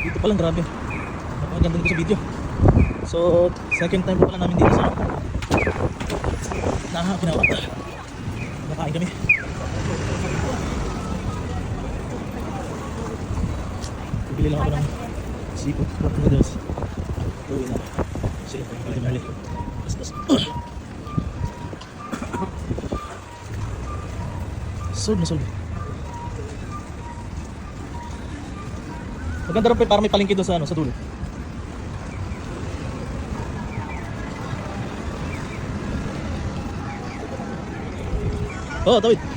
Dito pa lang, grabe. Napakaganda nito sa video. So, second time po pala namin dito sa Pinawat. Nakain kami. Bibili lang ako ng seafood spot noodles. Uwi na. Sige, pwede mali. Basta. Sold na sold. Maganda rin para may palengke doon sa, sa dulo. Oh, tawid.